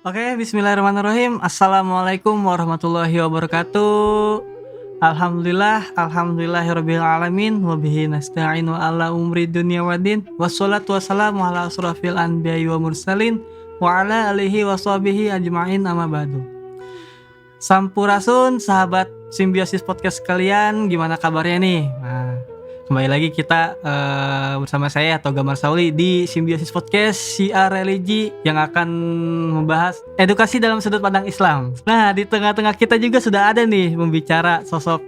Oke, bismillahirrahmanirrahim. Assalamualaikum warahmatullahi wabarakatuh. Alhamdulillahirabbil alamin wa bihi nasta'inu ala umri dunya waddin. Wassalatu wassalamu ala asrofil anbiya'i wa mursalin wa ala alihi washabihi ajma'in amma ba'du. Sampurasun sahabat Simbiosis Podcast sekalian, gimana kabarnya nih? Nah, kembali lagi kita bersama saya Toga Marsauli di Simbiosis Podcast Syiar Religi yang akan membahas edukasi dalam sudut pandang Islam. Nah, di tengah-tengah kita juga sudah ada nih pembicara sosok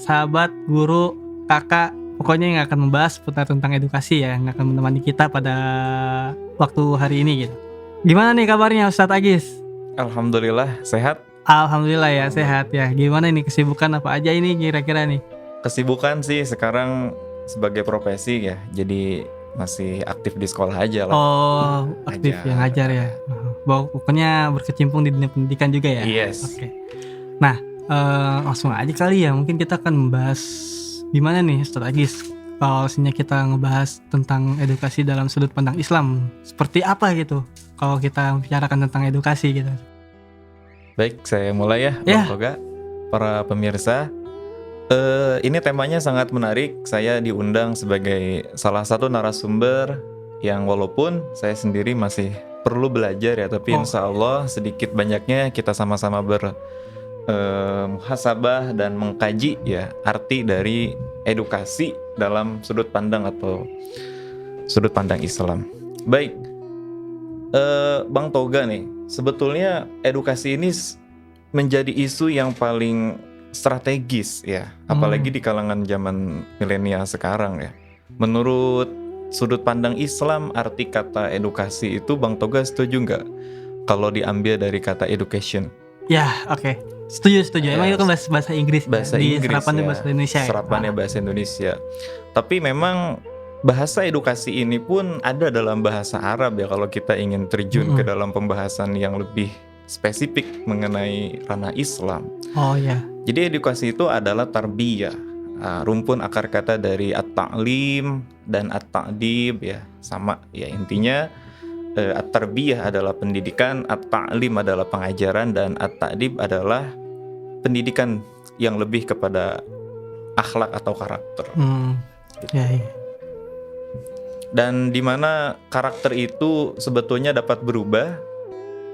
sahabat, guru, kakak, pokoknya yang akan membahas tentang edukasi ya, yang akan menemani kita pada waktu hari ini gitu. Gimana nih kabarnya Ustadz Agis? Alhamdulillah sehat. Alhamdulillah ya sehat ya. Gimana nih kesibukan apa aja ini kira-kira nih? Kesibukan sih sekarang sebagai profesi ya, jadi masih aktif di sekolah aja lah. Oh, aktif Ngajar. yang ngajar ya. Pokoknya berkecimpung di dunia pendidikan juga ya. Yes. Oke. Nah, langsung aja kali ya. Mungkin kita akan membahas gimana nih strategis kalau misalnya kita ngebahas tentang edukasi dalam sudut pandang Islam. Seperti apa gitu kalau kita membicarakan tentang edukasi gitu. Baik, saya mulai ya, Ya. Bang Toga, para pemirsa. Ini temanya sangat menarik. Saya diundang sebagai salah satu narasumber yang walaupun saya sendiri masih perlu belajar ya, tapi insya Allah sedikit banyaknya kita sama-sama muhasabah dan mengkaji ya arti dari edukasi dalam sudut pandang atau sudut pandang Islam. Baik, Bang Toga nih, sebetulnya edukasi ini menjadi isu yang paling strategis ya, apalagi di kalangan zaman milenial sekarang ya. Menurut sudut pandang Islam, arti kata edukasi itu Bang Toga setuju nggak kalau diambil dari kata education? Ya, oke. Setuju. Emang itu kan bahasa Inggris, Bahasa di Inggris serapannya ya, bahasa Indonesia. serapannya bahasa Indonesia. Tapi memang bahasa edukasi ini pun ada dalam bahasa Arab ya, kalau kita ingin terjun ke dalam pembahasan yang lebih spesifik mengenai ranah Islam. Oh ya. Jadi edukasi itu adalah tarbiyah, rumpun akar kata dari at-ta'lim dan at-ta'dib ya, sama ya, intinya at-tarbiyah adalah pendidikan, at-ta'lim adalah pengajaran, dan at-ta'dib adalah pendidikan yang lebih kepada akhlak atau karakter. Ya. Dan di mana karakter itu sebetulnya dapat berubah,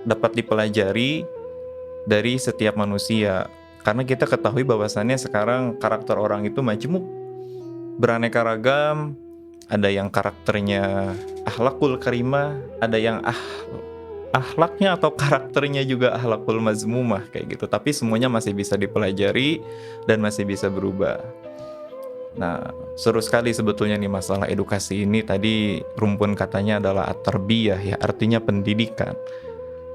dapat dipelajari dari setiap manusia. Karena kita ketahui bahwasannya sekarang karakter orang itu majemuk, beraneka ragam. Ada yang karakternya akhlakul karimah, ada yang akhlaknya atau karakternya juga akhlakul mazmumah kayak gitu. Tapi semuanya masih bisa dipelajari dan masih bisa berubah. Nah, seru sekali sebetulnya nih masalah edukasi ini. Tadi rumpun katanya adalah at-tarbiyah ya, artinya pendidikan.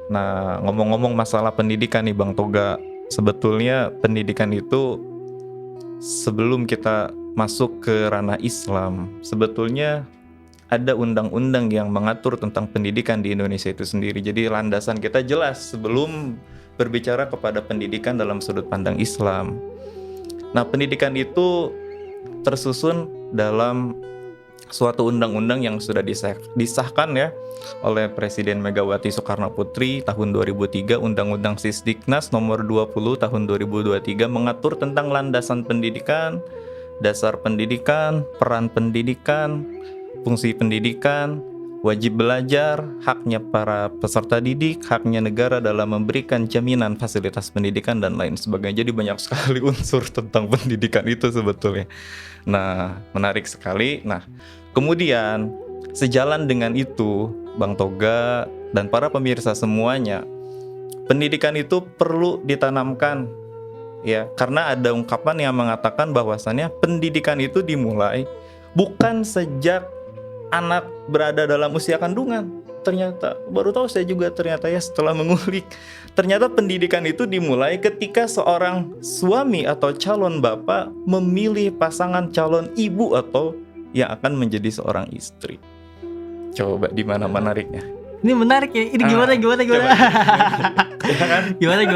Nah, ngomong-ngomong masalah pendidikan nih Bang Toga, sebetulnya pendidikan itu sebelum kita masuk ke ranah Islam, sebetulnya ada undang-undang yang mengatur tentang pendidikan di Indonesia itu sendiri. Jadi landasan kita jelas sebelum berbicara kepada pendidikan dalam sudut pandang Islam. Nah, pendidikan itu tersusun dalam suatu undang-undang yang sudah disahkan ya oleh Presiden Megawati Soekarno Putri tahun 2003, Undang-Undang Sisdiknas nomor 20 tahun 2023 mengatur tentang landasan pendidikan, dasar pendidikan, peran pendidikan, fungsi pendidikan, wajib belajar, haknya para peserta didik, haknya negara dalam memberikan jaminan fasilitas pendidikan dan lain sebagainya. Jadi banyak sekali unsur tentang pendidikan itu sebetulnya. Nah, menarik sekali. Nah, kemudian sejalan dengan itu, Bang Toga dan para pemirsa semuanya, pendidikan itu perlu ditanamkan ya, karena ada ungkapan yang mengatakan bahwasannya pendidikan itu dimulai bukan sejak anak berada dalam usia kandungan. Ternyata baru tahu saya juga ternyata ya setelah mengulik, ternyata pendidikan itu dimulai ketika seorang suami atau calon bapak memilih pasangan calon ibu atau yang akan menjadi seorang istri. Coba di mana menariknya? Ini menarik ya. Ini gimana? Ya kan? Gimana?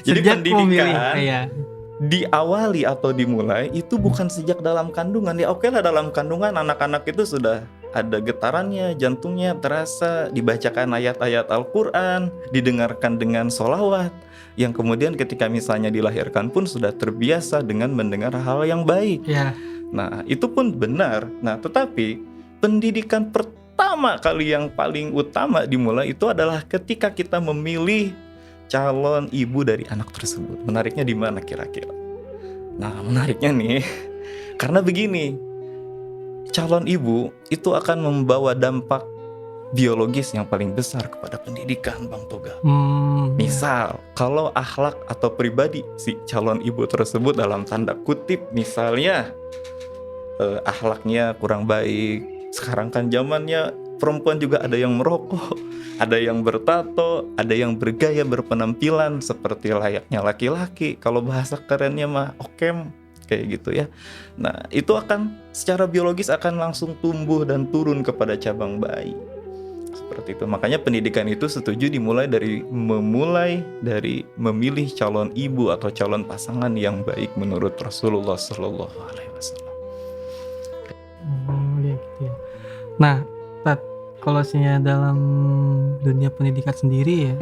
Jadi Sejak pendidikan memilih, iya. diawali atau dimulai itu bukan sejak dalam kandungan. Ya oke lah, dalam kandungan anak-anak itu sudah ada getarannya, jantungnya terasa, dibacakan ayat-ayat Al-Quran, didengarkan dengan sholawat, yang kemudian ketika misalnya dilahirkan pun sudah terbiasa dengan mendengar hal yang baik. Ya. Nah, itu pun benar. Nah, tetapi pendidikan pertama kali yang paling utama dimulai itu adalah ketika kita memilih calon ibu dari anak tersebut. Menariknya di mana kira-kira? Nah, menariknya nih, karena begini, calon ibu itu akan membawa dampak biologis yang paling besar kepada pendidikan, Bang Toga. Misal, kalau akhlak atau pribadi si calon ibu tersebut dalam tanda kutip, misalnya akhlaknya kurang baik. Sekarang kan zamannya perempuan juga ada yang merokok, ada yang bertato, ada yang bergaya berpenampilan seperti layaknya laki-laki. Kalau bahasa kerennya mah okem, kayak gitu ya. Nah, itu akan secara biologis akan langsung tumbuh dan turun kepada cabang bayi. Seperti itu. Makanya pendidikan itu setuju dimulai dari memilih calon ibu atau calon pasangan yang baik menurut Rasulullah Sallallahu Alaihi Wasallam. Gitu ya. Nah, Tat, kalau misalnya dalam dunia pendidikan sendiri ya,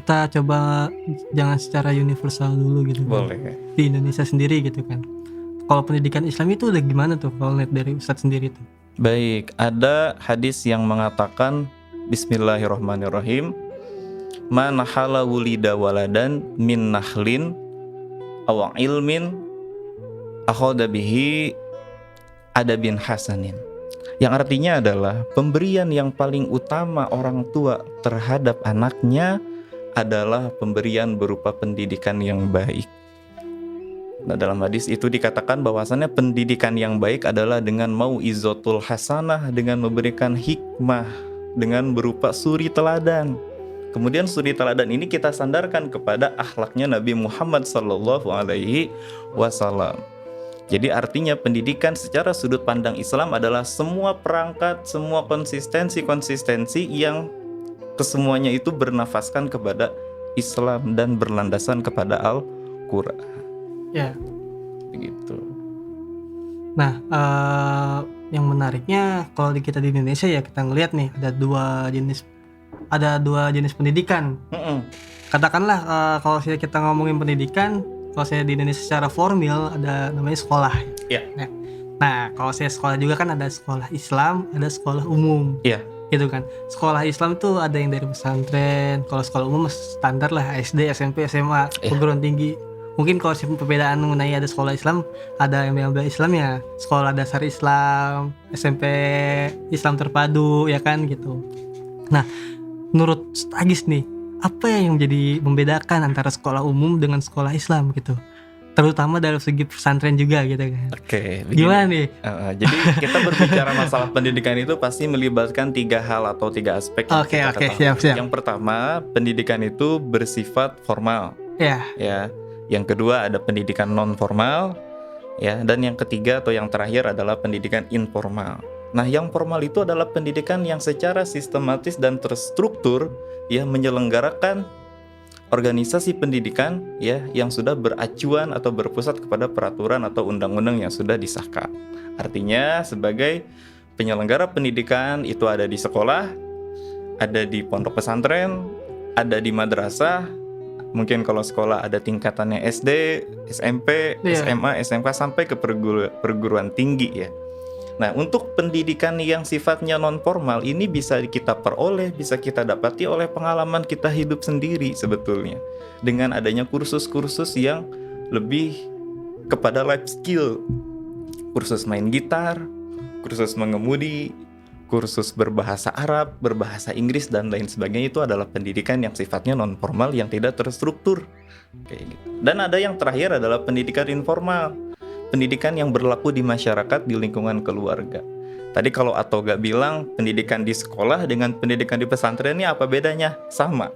kita coba jangan secara universal dulu gitu. Boleh. Kan? Di Indonesia sendiri gitu kan. Kalau pendidikan Islam itu udah gimana tuh kalau lihat dari Ustadz sendiri tuh? Baik, ada hadis yang mengatakan Bismillahirrahmanirrahim, man hala wulida waladan min nahlin aw ilmin akhadha bihi adabin hasanin. Yang artinya adalah pemberian yang paling utama orang tua terhadap anaknya adalah pemberian berupa pendidikan yang baik. Nah, dalam hadis itu dikatakan bahwasannya pendidikan yang baik adalah dengan mau'izatul hasanah, dengan memberikan hikmah, dengan berupa suri teladan. Kemudian suri teladan ini kita sandarkan kepada akhlaknya Nabi Muhammad Sallallahu Alaihi Wasallam. Jadi artinya pendidikan secara sudut pandang Islam adalah semua perangkat, semua konsistensi yang kesemuanya itu bernafaskan kepada Islam dan berlandasan kepada Al-Quran. Ya. Begitu. Nah, yang menariknya kalau kita di Indonesia ya kita ngelihat nih ada dua jenis pendidikan. Katakanlah kalau kita ngomongin pendidikan, kalau saya di Indonesia secara formal ada namanya sekolah. Iya. Nah, kalau saya sekolah juga kan ada sekolah Islam, ada sekolah umum. Iya. Gitu kan. Sekolah Islam itu ada yang dari pesantren, kalau sekolah umum standar lah SD, SMP, SMA, perguruan tinggi. Mungkin kalau perbedaan mengenai ada sekolah Islam, ada yang bela Islam ya, sekolah dasar Islam, SMP Islam terpadu ya kan gitu. Nah, menurut Agis nih, apa yang menjadi membedakan antara sekolah umum dengan sekolah Islam gitu? Terutama dari segi pesantren juga gitu kan. Oke, gimana nih? Jadi kita berbicara masalah pendidikan itu pasti melibatkan 3 hal atau 3 aspek. Oke, siap. Yang pertama, pendidikan itu bersifat formal. Ya. Yang kedua ada pendidikan non formal, ya. Dan yang ketiga atau yang terakhir adalah pendidikan informal. Nah, yang formal itu adalah pendidikan yang secara sistematis dan terstruktur ya menyelenggarakan organisasi pendidikan ya yang sudah beracuan atau berpusat kepada peraturan atau undang-undang yang sudah disahkan. Artinya sebagai penyelenggara pendidikan itu ada di sekolah, ada di pondok pesantren, ada di madrasah. Mungkin kalau sekolah ada tingkatannya SD, SMP, SMA, SMK sampai ke perguruan tinggi ya. Nah, untuk pendidikan yang sifatnya non formal ini bisa kita peroleh, bisa kita dapati oleh pengalaman kita hidup sendiri sebetulnya. Dengan adanya kursus-kursus yang lebih kepada life skill. Kursus main gitar, kursus mengemudi, kursus berbahasa Arab, berbahasa Inggris dan lain sebagainya, itu adalah pendidikan yang sifatnya non formal yang tidak terstruktur. Kayak gitu. Dan ada yang terakhir adalah pendidikan informal. Pendidikan yang berlaku di masyarakat, di lingkungan keluarga. Tadi kalau Atoga bilang pendidikan di sekolah dengan pendidikan di pesantren ini apa bedanya? Sama.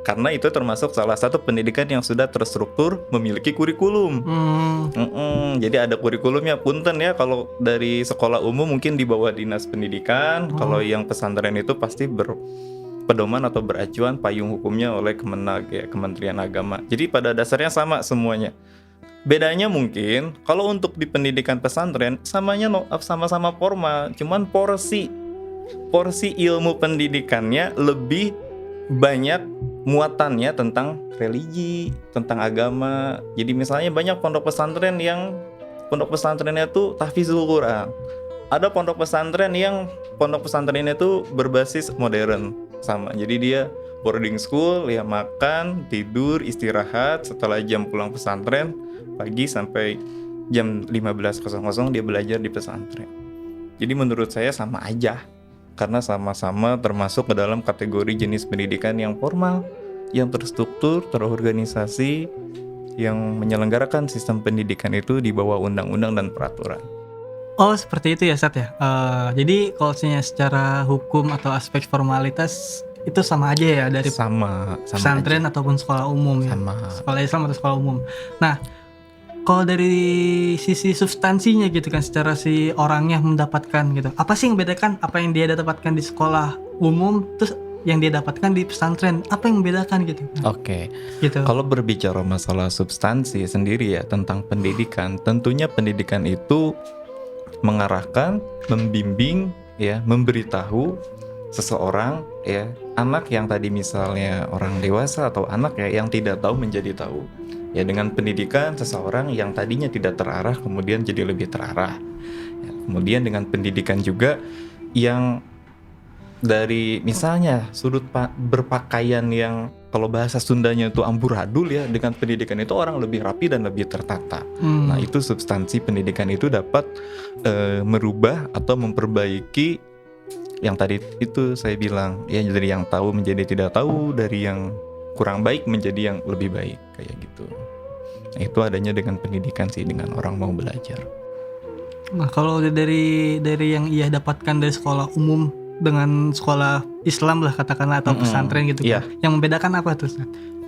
Karena itu termasuk salah satu pendidikan yang sudah terstruktur, memiliki kurikulum. Jadi ada kurikulumnya. Punten ya, kalau dari sekolah umum mungkin di bawah dinas pendidikan. Kalau yang pesantren itu pasti berpedoman atau beracuan payung hukumnya oleh Kemenag ya, Kementerian Agama. Jadi pada dasarnya sama semuanya. Bedanya mungkin kalau untuk di pendidikan pesantren sama-sama formal, cuman porsi ilmu pendidikannya lebih banyak muatannya tentang religi, tentang agama. Jadi misalnya banyak pondok pesantrennya tuh tahfizul Quran. Ada pondok pesantrennya tuh berbasis modern sama. Jadi dia boarding school, ya makan, tidur, istirahat, setelah jam pulang pesantren pagi sampai jam 15.00 dia belajar di pesantren. Jadi menurut saya sama aja, karena sama-sama termasuk ke dalam kategori jenis pendidikan yang formal, yang terstruktur, terorganisasi, yang menyelenggarakan sistem pendidikan itu di bawah undang-undang dan peraturan. Oh seperti itu ya Sat ya. Jadi kalau secara hukum atau aspek formalitas itu sama aja ya dari Sama pesantren aja. ataupun sekolah umum ya. Sama. Sekolah Islam atau sekolah umum. Nah, kalau dari sisi substansinya gitu kan, secara si orangnya mendapatkan gitu, apa sih yang membedakan apa yang dia dapatkan di sekolah umum terus yang dia dapatkan di pesantren, apa yang membedakan gitu? Oke. Gitu. Kalau berbicara masalah substansi sendiri ya tentang pendidikan, tentunya pendidikan itu mengarahkan, membimbing, ya, memberitahu seseorang, ya, anak yang tadi misalnya orang dewasa atau anak ya yang tidak tahu menjadi tahu. Ya, dengan pendidikan seseorang yang tadinya tidak terarah kemudian jadi lebih terarah. Ya, kemudian dengan pendidikan juga yang dari misalnya sudut berpakaian yang kalau bahasa Sundanya itu amburadul, ya, dengan pendidikan itu orang lebih rapi dan lebih tertata. Nah, itu substansi pendidikan itu dapat merubah atau memperbaiki yang tadi itu saya bilang, ya, dari yang tahu menjadi tidak tahu, dari yang kurang baik menjadi yang lebih baik, kayak gitu. Nah, itu adanya dengan pendidikan sih, dengan orang mau belajar. Nah, kalau dari yang ia dapatkan dari sekolah umum dengan sekolah Islam lah katakanlah atau pesantren gitu Iya. kan. Yang membedakan apa tuh?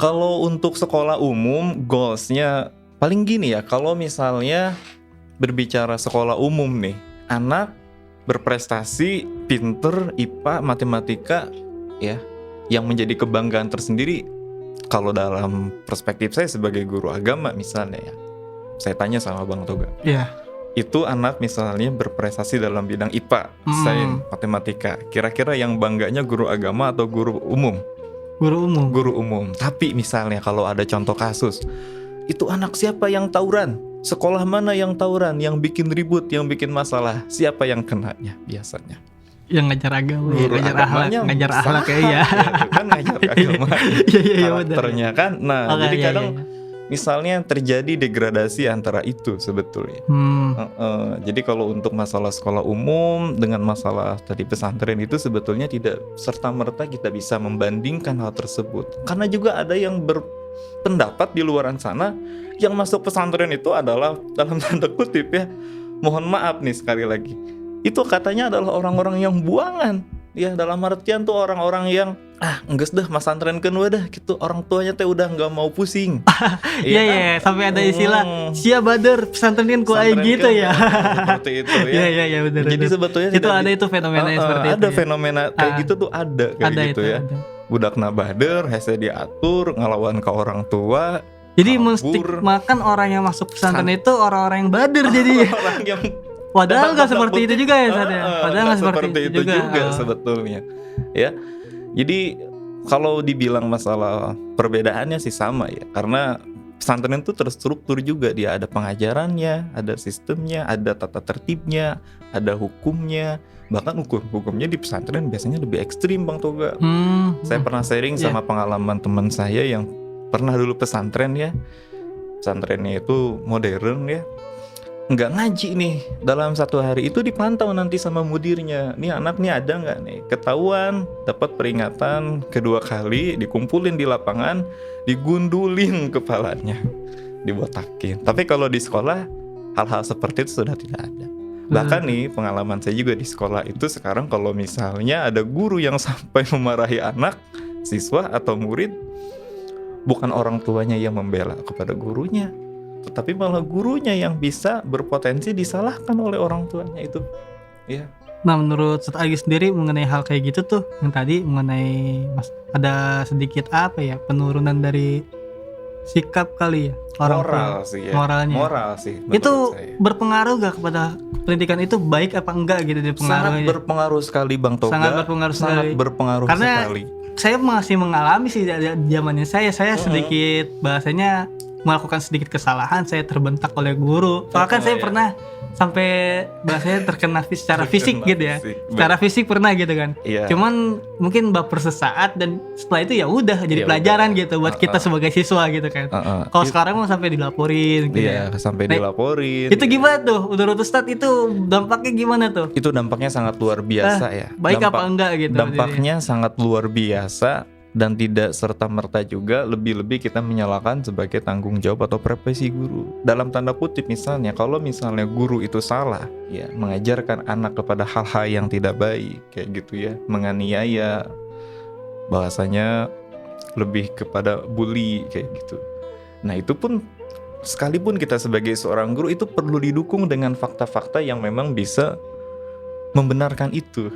Kalau untuk sekolah umum, goalsnya paling gini ya, kalau misalnya berbicara sekolah umum nih, anak berprestasi, pinter, IPA, matematika, ya, yang menjadi kebanggaan tersendiri. Kalau dalam perspektif saya sebagai guru agama misalnya, ya, saya tanya sama Bang Toga, Iya. itu anak misalnya berprestasi dalam bidang IPA, sains, matematika, kira-kira yang bangganya guru agama atau guru umum? Guru umum. Guru umum. Tapi misalnya kalau ada contoh kasus, itu anak siapa yang tawuran? Sekolah mana yang tawuran, yang bikin ribut, yang bikin masalah? Siapa yang kenanya biasanya? Yang ngajar agama, Guru ngajar agamanya ngajar besar, akhlak ya. ya, itu kan ngajar agama. Iya benar. Karakternya kan. Nah, Oke, jadi iya, kadang iya. misalnya terjadi degradasi antara itu sebetulnya. Jadi kalau untuk masalah sekolah umum dengan masalah tadi pesantren itu sebetulnya tidak serta-merta kita bisa membandingkan hal tersebut. Karena juga ada yang berpendapat di luaran sana yang masuk pesantren itu adalah dalam tanda kutip, ya, mohon maaf nih sekali lagi, itu katanya adalah orang-orang yang buangan. Ya, dalam artian tuh orang-orang yang enggeus dah pesantren kedua dah gitu, orang tuanya teh udah nggak mau pusing. Iya, sampai ada istilah sia bader pesantren kan ku aing gitu ya. Seperti itu ya. Iya benar. Jadi sebetulnya itu ada itu fenomena seperti itu. Ada ya. fenomena kayak gitu tuh, ada kayak Ada gitu itu, ya. ada. Budak nabader, hese diatur, ngelawan ke orang tua. Jadi kabur. menstigmakan orang yang masuk pesantren itu orang-orang yang bader jadi. Orang yang Padahal nggak seperti itu juga ya Sad ya. Padahal nggak seperti itu juga. Sebetulnya. Ya. Jadi kalau dibilang masalah perbedaannya sih sama ya. Karena pesantren itu terstruktur juga, dia ada pengajarannya, ada sistemnya, ada tata tertibnya, ada hukumnya. Bahkan hukumnya di pesantren biasanya lebih ekstrim, Bang Toga. Saya pernah sharing sama pengalaman teman saya yang pernah dulu pesantren ya. Pesantrennya itu modern ya. Nggak ngaji nih, dalam satu hari itu dipantau nanti sama mudirnya. Nih anak nih ada nggak nih? Ketahuan, dapat peringatan kedua kali, dikumpulin di lapangan, digundulin kepalanya, dibotakin. Tapi kalau di sekolah hal-hal seperti itu sudah tidak ada. Bahkan nih pengalaman saya juga di sekolah itu sekarang kalau misalnya ada guru yang sampai memarahi anak, siswa atau murid, bukan orang tuanya yang membela kepada gurunya, tetapi malah gurunya yang bisa berpotensi disalahkan oleh orang tuanya itu, ya. Nah, menurut Ustadz Agi sendiri mengenai hal kayak gitu tuh, yang tadi mengenai ada sedikit penurunan dari sikap kali ya orang tua. Moral sih ya. Moralnya. Moral sih menurut Itu saya. berpengaruh gak kepada pendidikan itu baik apa enggak gitu dia Sangat pengaruhnya? berpengaruh sekali Bang Toga. Sangat berpengaruh Sangat sekali. berpengaruh Karena sekali. saya masih mengalami sih dari zamannya saya sedikit bahasanya melakukan sedikit kesalahan, saya terbentak oleh guru. Soalnya kan saya ya. pernah sampai bahasanya terkena secara fisik Terkena gitu ya. fisik. Secara fisik pernah gitu kan. Iya. Cuman mungkin baper sesaat dan setelah itu ya udah jadi Ya pelajaran udah. gitu buat kita sebagai siswa gitu kan. Kalau sekarang mau sampai dilaporin gitu Iya, ya. sampai Nah, dilaporin. Itu gimana tuh? Menurut Ustadz itu dampaknya gimana tuh? Itu dampaknya sangat luar biasa ya. Baik apa enggak gitu. Dampaknya sangat luar biasa dan tidak serta-merta juga lebih-lebih kita menyalahkan sebagai tanggung jawab atau profesi guru. Dalam tanda kutip misalnya, kalau misalnya guru itu salah, ya mengajarkan anak kepada hal-hal yang tidak baik, kayak gitu ya, menganiaya, bahasanya lebih kepada bully kayak gitu. Nah itu pun sekalipun kita sebagai seorang guru itu perlu didukung dengan fakta-fakta yang memang bisa membenarkan itu.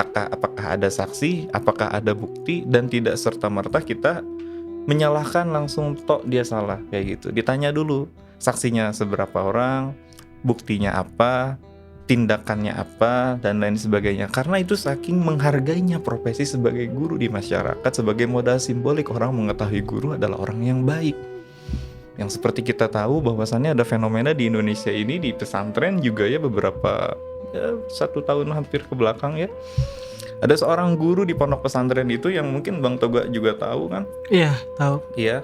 Apakah ada saksi, apakah ada bukti, dan tidak serta-merta kita menyalahkan langsung tok dia salah kayak gitu. Ditanya dulu saksinya seberapa orang, buktinya apa, tindakannya apa, dan lain sebagainya. Karena itu saking menghargainya profesi sebagai guru di masyarakat, sebagai modal simbolik orang mengetahui guru adalah orang yang baik. Yang seperti kita tahu bahwasannya ada fenomena di Indonesia ini di pesantren juga ya beberapa 1 tahun hampir ke belakang ya. Ada seorang guru di pondok pesantren itu yang mungkin Bang Toga juga tahu kan? Iya, tahu. Iya.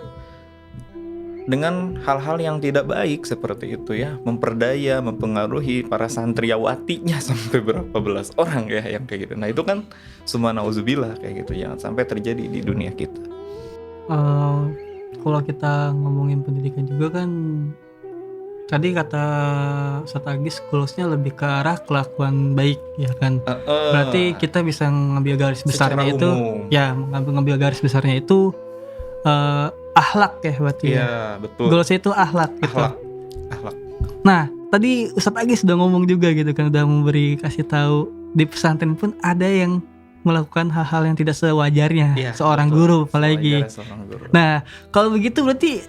Dengan hal-hal yang tidak baik seperti itu ya, memperdaya, mempengaruhi para santriawatinya sampai berapa belas orang ya yang kayak gitu. Nah itu kan summa nauzubillah kayak gitu, jangan sampai terjadi di dunia kita. Kalau kita ngomongin pendidikan juga kan tadi kata Ustadz Agis goalsnya lebih ke arah kelakuan baik ya kan. Berarti kita bisa ngambil garis besarnya itu umum. ya ngambil garis besarnya itu akhlak ya berarti ya. Iya betul. Goalsnya itu akhlak gitu. Akhlak. Nah tadi Ustadz Agis sudah ngomong juga gitu kan, udah memberi kasih tahu di pesantren pun ada yang melakukan hal-hal yang tidak sewajarnya Iya, seorang betul. guru apalagi. Seorang guru. Nah, kalau begitu berarti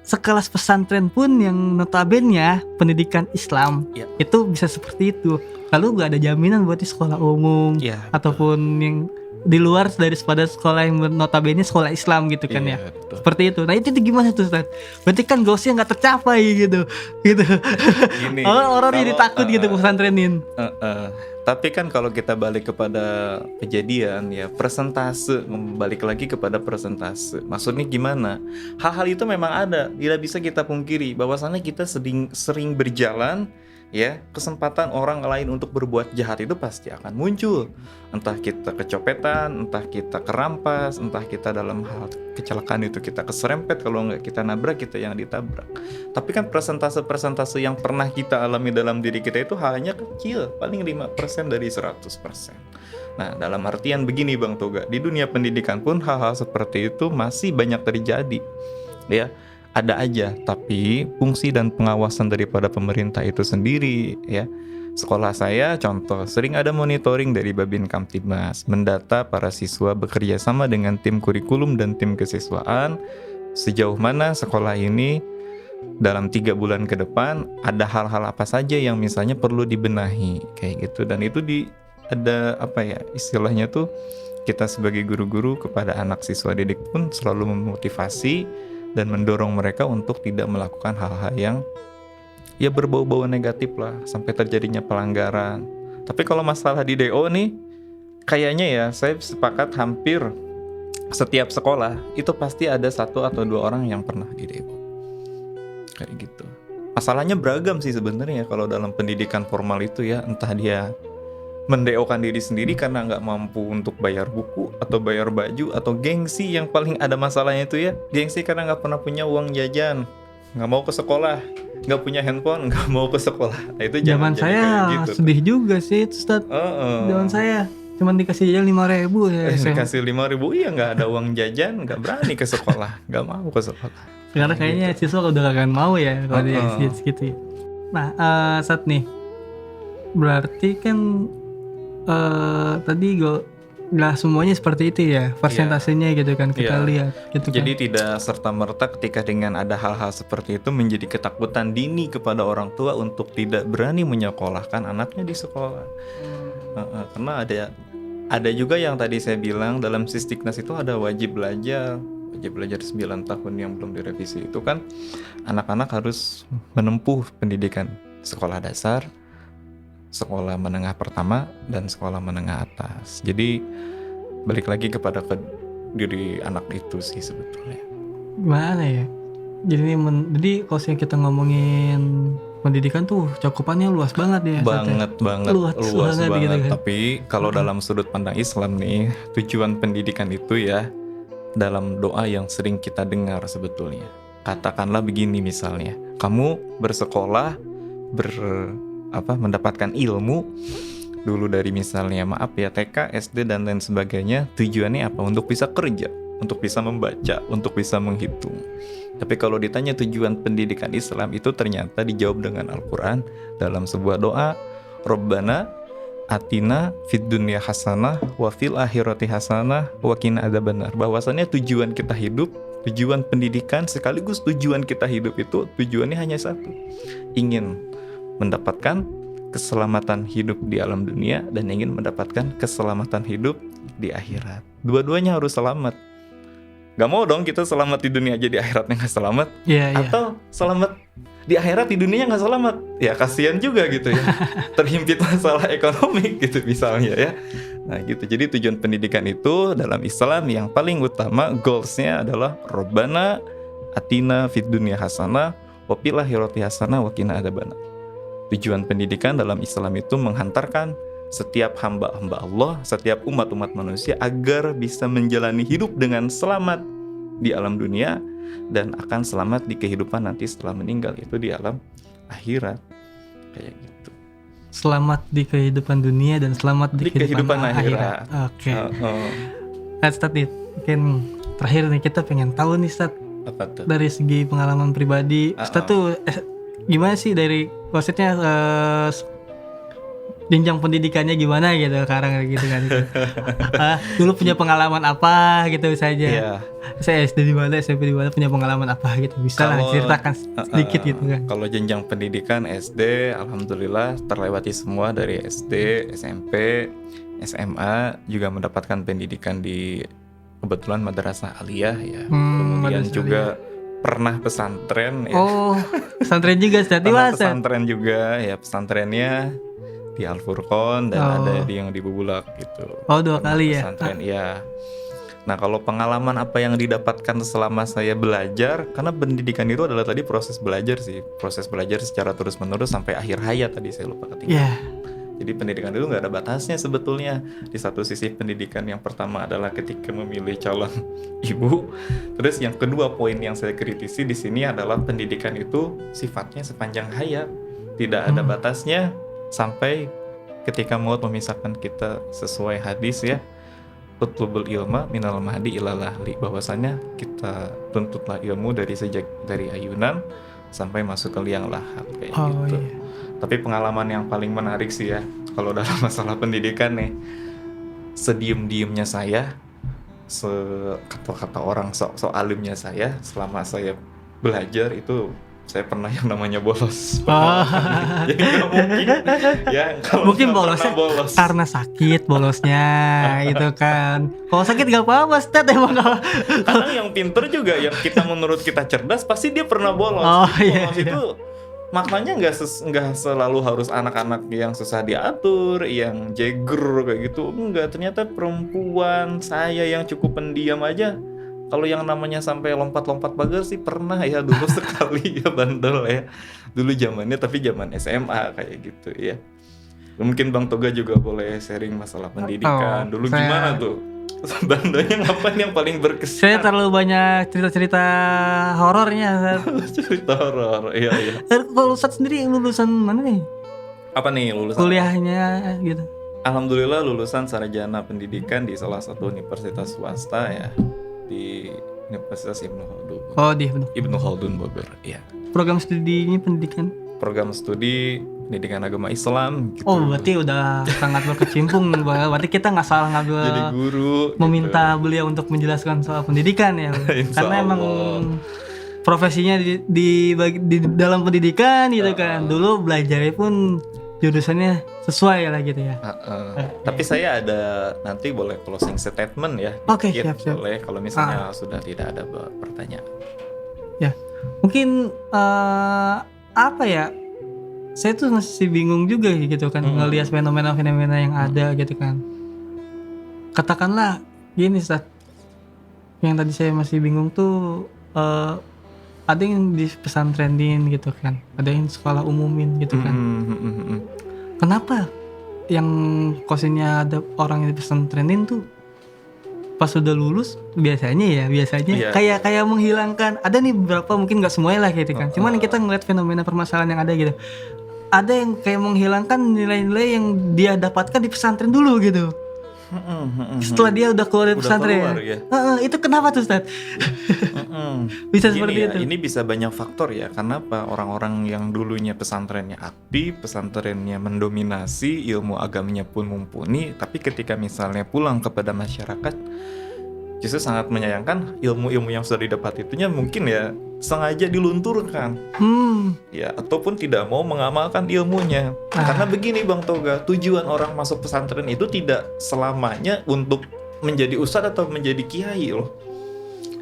sekelas pesantren pun yang notabene pendidikan Islam Ya. itu bisa seperti itu. Lalu gak ada jaminan buat di sekolah umum Ya, ataupun yang di luar daripada sekolah yang notabene sekolah Islam gitu kan ya. Betul. Seperti itu. Nah, itu gimana tuh Ustaz? Berarti kan goalsnya nggak tercapai gitu. Gini, Orang jadi kalau, takut gitu pesantrenin. Tapi kan kalau kita balik kepada kejadian ya, persentase, balik lagi kepada persentase. Maksudnya gimana? Hal-hal itu memang ada, tidak bisa kita pungkiri bahwasannya kita sering berjalan ya, kesempatan orang lain untuk berbuat jahat itu pasti akan muncul. Entah kita kecopetan, entah kita kerampas, entah kita dalam hal kecelakaan itu kita keserempet, kalau nggak kita nabrak, kita yang ditabrak. Tapi kan persentase-persentase yang pernah kita alami dalam diri kita itu hanya kecil, paling 5% dari 100%. Nah, dalam artian begini Bang Toga, di dunia pendidikan pun hal-hal seperti itu masih banyak terjadi. Ya, ada aja, tapi fungsi dan pengawasan daripada pemerintah itu sendiri ya. Sekolah saya contoh, sering ada monitoring dari Babin Kamtibmas, mendata para siswa bekerja sama dengan tim kurikulum dan tim kesiswaan, sejauh mana sekolah ini dalam 3 bulan ke depan ada hal-hal apa saja yang misalnya perlu dibenahi kayak gitu. Dan itu ada apa ya istilahnya tuh, kita sebagai guru-guru kepada anak siswa didik pun selalu memotivasi dan mendorong mereka untuk tidak melakukan hal-hal yang ya berbau-bau negatif lah, sampai terjadinya pelanggaran. Tapi kalau masalah di DO nih, kayaknya ya saya sepakat hampir setiap sekolah itu pasti ada 1 atau 2 orang yang pernah di DO. Kayak gitu. Masalahnya beragam sih sebenarnya kalau dalam pendidikan formal itu ya, entah dia mendeokan diri sendiri karena nggak mampu untuk bayar buku atau bayar baju, atau gengsi yang paling ada masalahnya itu ya, gengsi karena nggak pernah punya uang jajan, nggak mau ke sekolah, nggak punya handphone, nggak mau ke sekolah. Nah, itu Zaman saya gitu, sedih juga sih itu Ustaz. Zaman saya cuman dikasih jajan 5.000 ya. Dikasih 5.000, iya nggak ada uang jajan, nggak berani ke sekolah, nggak mau ke sekolah. Sekarang kayaknya siswa udah gak akan mau ya kalau dia gitu. Nah, saat nih berarti kan tadi nggak semuanya seperti itu ya persentasenya gitu kan kita Iya. lihat gitu kan. Jadi tidak serta-merta ketika dengan ada hal-hal seperti itu menjadi ketakutan dini kepada orang tua untuk tidak berani menyekolahkan anaknya di sekolah. Karena ada juga yang tadi saya bilang dalam Sisdiknas itu ada wajib belajar 9 tahun yang belum direvisi itu kan anak-anak harus menempuh pendidikan sekolah dasar, sekolah menengah pertama, dan sekolah menengah atas. Jadi balik lagi kepada diri anak itu sih sebetulnya. Gimana ya? Jadi jadi kalau misalnya kita ngomongin pendidikan tuh cakupannya luas banget ya. Banget luas banget banget. gitu kan. Tapi kalau dalam sudut pandang Islam nih, tujuan pendidikan itu ya dalam doa yang sering kita dengar sebetulnya. Katakanlah begini misalnya, kamu bersekolah mendapatkan ilmu dulu dari misalnya TK, SD dan lain sebagainya, tujuannya apa? Untuk bisa kerja, untuk bisa membaca, untuk bisa menghitung. Tapi kalau ditanya tujuan pendidikan Islam itu ternyata dijawab dengan Al-Quran dalam sebuah doa, Rabbana atina fid dunya hasanah wa fil akhirati hasanah wa qina adzabannar. Bahwasannya tujuan kita hidup, tujuan pendidikan sekaligus tujuan kita hidup itu tujuannya hanya satu, ingin mendapatkan keselamatan hidup di alam dunia dan ingin mendapatkan keselamatan hidup di akhirat. Dua-duanya harus selamat. Gak mau dong kita selamat di dunia aja di akhiratnya gak selamat. Atau selamat di akhirat di dunia gak selamat. Ya kasihan juga gitu ya. Terhimpit masalah ekonomi gitu misalnya ya. Nah gitu, jadi tujuan pendidikan itu dalam Islam yang paling utama goalsnya adalah Rabbana atina fid dunya hasanah wa fil akhirati hasanah wa qina adzabannar. Tujuan pendidikan dalam Islam itu menghantarkan setiap hamba-hamba Allah, setiap umat-umat manusia agar bisa menjalani hidup dengan selamat di alam dunia dan akan selamat di kehidupan nanti setelah meninggal, itu di alam akhirat. Kayak gitu. Selamat di kehidupan dunia dan selamat di kehidupan akhirat. Oke. Ustaz nih, mungkin terakhir nih kita pengen tahu nih Ustaz, apa tuh? Dari segi pengalaman pribadi, Ustaz tuh gimana sih dari maksudnya jenjang pendidikannya gimana gitu sekarang gitu kan gitu. Dulu punya pengalaman apa gitu saja. Saya SD di mana, SMP di mana, punya pengalaman apa gitu. Bisa lah ceritakan sedikit gitu kan. Kalau jenjang pendidikan SD alhamdulillah terlewati semua dari SD, SMP, SMA, juga mendapatkan pendidikan di kebetulan madrasah aliyah ya. Kemudian juga pernah pesantren ya. Oh, pesantren juga Ustaz. Pesantren juga ya, pesantrennya di Al-Furqon dan ada yang di Bubulak gitu. Oh, 2 kali ya. Pesantren ya. Nah, kalau pengalaman apa yang didapatkan selama saya belajar, karena pendidikan itu adalah tadi proses belajar sih, proses belajar secara terus-menerus sampai akhir hayat tadi saya lupa ketinggalan. Jadi pendidikan itu nggak ada batasnya sebetulnya. Di satu sisi pendidikan yang pertama adalah ketika memilih calon ibu. Terus yang kedua poin yang saya kritisi di sini adalah pendidikan itu sifatnya sepanjang hayat. Tidak ada batasnya sampai ketika maut memisahkan kita sesuai hadis ya. Utlubul ilma minal mahdi ilal lahli. Bahwasanya kita tuntutlah ilmu dari ayunan sampai masuk ke liang lahat kayak gitu. Iya. Tapi pengalaman yang paling menarik sih ya, kalau dalam masalah pendidikan nih, sediem-diemnya saya, kata-kata orang so alimnya saya, selama saya belajar itu saya pernah yang namanya bolos. Jadi nggak mungkin ya, mungkin bolosnya bolos karena sakit bolosnya gitu kan. Kalau sakit nggak apa-apa, Ustaz emang. Kadang yang pinter juga, yang menurut kita cerdas, pasti dia pernah bolos. Bolos itu maknanya nggak selalu harus anak-anak yang susah diatur, yang jeger kayak gitu. Enggak, ternyata perempuan saya yang cukup pendiam aja, kalau yang namanya sampai lompat-lompat pagar sih pernah ya dulu sekali ya, bandel ya. Dulu zamannya, tapi zaman SMA kayak gitu ya. Mungkin Bang Toga juga boleh sharing masalah pendidikan. Dulu gimana tuh? Bandelnya ngapain yang paling berkesan? Saya terlalu banyak cerita-cerita horornya. Cerita horor, iya. Kalau Ustaz sendiri lulusan mana nih? Apa nih lulusan? Kuliahnya gitu. Alhamdulillah lulusan sarjana pendidikan di salah satu universitas swasta ya, di Universitas Ibnu Khaldun. Oh, di Ibnu Khaldun Bogor, iya. Program studinya pendidikan? Program studi pendidikan agama Islam gitu. Oh, berarti udah sangat berkecimpung. Berarti kita nggak salah ngambil Jadi guru meminta beliau untuk menjelaskan soal pendidikan ya. Insya Karena emang Allah. profesinya di dalam pendidikan gitu kan. Dulu belajarnya pun jurusannya sesuai lah gitu ya. Tapi saya ada nanti boleh closing statement ya. Oke, dikit, siap. boleh kalau misalnya sudah tidak ada pertanyaan. Ya, mungkin apa ya? Saya tuh masih bingung juga gitu kan ngelihat fenomena-fenomena yang ada gitu kan. Katakanlah gini, Ustaz. Yang tadi saya masih bingung tuh ada yang di pesantrenin gitu kan, ada yang sekolah umumin gitu kan. Kenapa yang kosinnya ada orang yang di pesantrenin tuh pas sudah lulus biasanya kayak menghilangkan, ada nih beberapa mungkin nggak semuanya lah gitu kan, cuman kita ngeliat fenomena permasalahan yang ada gitu, ada yang kayak menghilangkan nilai-nilai yang dia dapatkan di pesantren dulu gitu. Setelah dia udah keluar dari pesantren ya. Itu kenapa tuh, Ustaz? Bisa Gini seperti ya, itu. ini bisa banyak faktor ya. Kenapa orang-orang yang dulunya pesantrennya aktif, pesantrennya mendominasi, ilmu agamanya pun mumpuni, tapi ketika misalnya pulang kepada masyarakat, justru sangat menyayangkan ilmu-ilmu yang sudah didapat itunya mungkin ya sengaja dilunturkan. Ya, ataupun tidak mau mengamalkan ilmunya. Karena begini Bang Toga, tujuan orang masuk pesantren itu tidak selamanya untuk menjadi ustadz atau menjadi kiai loh.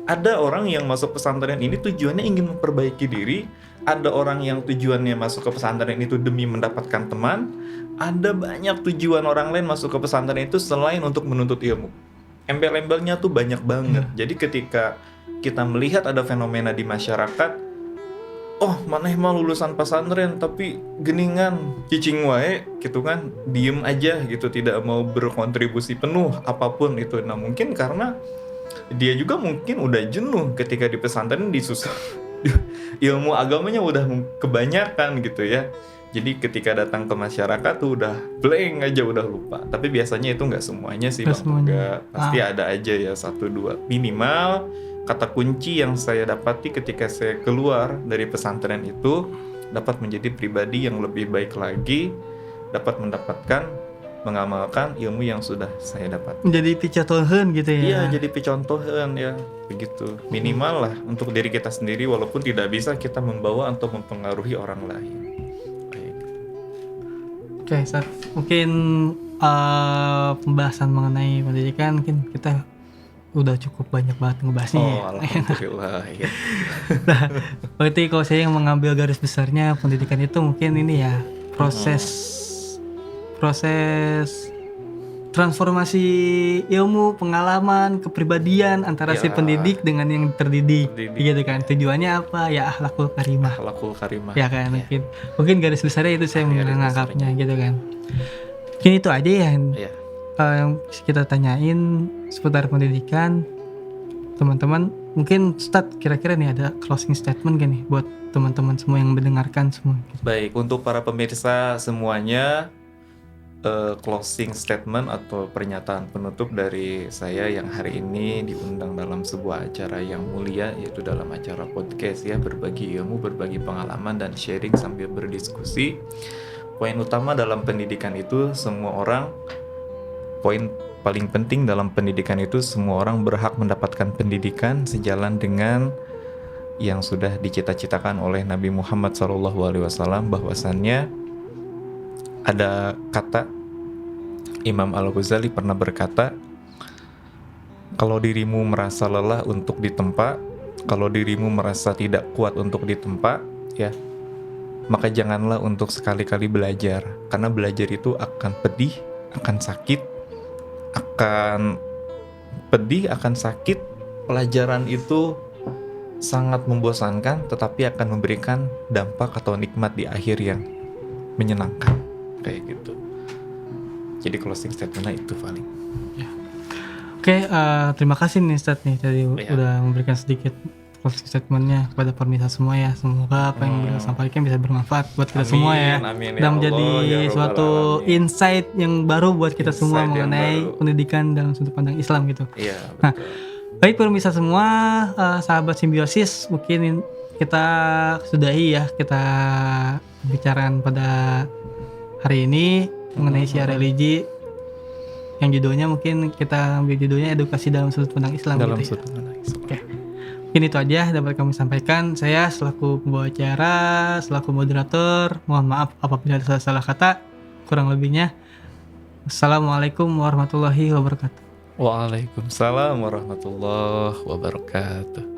Ada orang yang masuk pesantren ini tujuannya ingin memperbaiki diri, ada orang yang tujuannya masuk ke pesantren itu demi mendapatkan teman, ada banyak tujuan orang lain masuk ke pesantren itu selain untuk menuntut ilmu. Embel-embelnya tuh banyak banget. Jadi ketika kita melihat ada fenomena di masyarakat, oh maneh mah lulusan pesantren tapi geningan cicing wae gitu kan, diem aja gitu, tidak mau berkontribusi penuh apapun itu. Nah mungkin karena dia juga mungkin udah jenuh ketika di pesantren disusah ilmu agamanya udah kebanyakan gitu ya. Jadi ketika datang ke masyarakat tuh udah blank aja, udah lupa. Tapi biasanya itu nggak semuanya sih Bang Toga. Pasti ada aja ya 1-2 minimal. Kata kunci yang saya dapati ketika saya keluar dari pesantren itu, dapat menjadi pribadi yang lebih baik lagi, dapat mendapatkan, mengamalkan ilmu yang sudah saya dapat. Menjadi picontohan gitu ya. Iya, jadi picontohan ya, begitu. Minimal lah untuk diri kita sendiri, walaupun tidak bisa kita membawa atau mempengaruhi orang lain. Oke, Ustaz. Mungkin pembahasan mengenai pendidikan mungkin kita udah cukup banyak banget ngebahasnya. Oh, alhamdulillah. Ya. Nah, berarti kalau saya yang mengambil garis besarnya pendidikan itu mungkin ini ya, proses transformasi ilmu, pengalaman, kepribadian antara si pendidik dengan yang terdidik. Gitu kan. Tujuannya apa? Ya akhlakul karimah. Akhlakul karimah. Ya kan, mungkin garis besarnya itu saya menganggapnya gitu kan. Mungkin itu aja ya. Yang kita tanyain seputar pendidikan. Teman-teman, mungkin Ustadz kira-kira nih ada closing statement gak nih buat teman-teman semua yang mendengarkan semua gitu. Baik, untuk para pemirsa semuanya, closing statement atau pernyataan penutup dari saya yang hari ini diundang dalam sebuah acara yang mulia, yaitu dalam acara podcast ya, berbagi ilmu, berbagi pengalaman dan sharing sambil berdiskusi. Poin utama dalam pendidikan itu poin paling penting dalam pendidikan itu semua orang berhak mendapatkan pendidikan sejalan dengan yang sudah dicita-citakan oleh Nabi Muhammad SAW, bahwasannya ada kata Imam Al-Ghazali pernah berkata, kalau dirimu merasa lelah untuk ditempa, kalau dirimu merasa tidak kuat untuk ditempa, ya, maka janganlah untuk sekali-kali belajar, karena belajar itu akan pedih, akan sakit, akan sakit. Pelajaran itu sangat membosankan, tetapi akan memberikan dampak atau nikmat di akhir yang menyenangkan, kayak gitu. Jadi closing statementnya itu paling. Oke, terima kasih nih Ustadz nih tadi udah memberikan sedikit closing statementnya kepada pemirsa semua ya. Semoga apa yang beliau sampaikan bisa bermanfaat buat kita semua ya. Amin, dan menjadi suatu insight yang baru buat kita semua mengenai pendidikan dalam sudut pandang Islam gitu. Iya, betul. Nah, baik pemirsa semua, sahabat Simbiosis, mungkin kita sudahi ya, kita pembicaraan pada hari ini mengenai syiar religi yang judulnya mungkin kita ambil judulnya edukasi dalam sudut pandang Islam dalam gitu ya. sudut pandang Islam. Oke. Mungkin itu aja dapat kami sampaikan. Saya selaku pembawa acara, selaku moderator, mohon maaf apabila ada salah kata, kurang lebihnya. Assalamualaikum warahmatullahi wabarakatuh. Waalaikumsalam warahmatullahi wabarakatuh.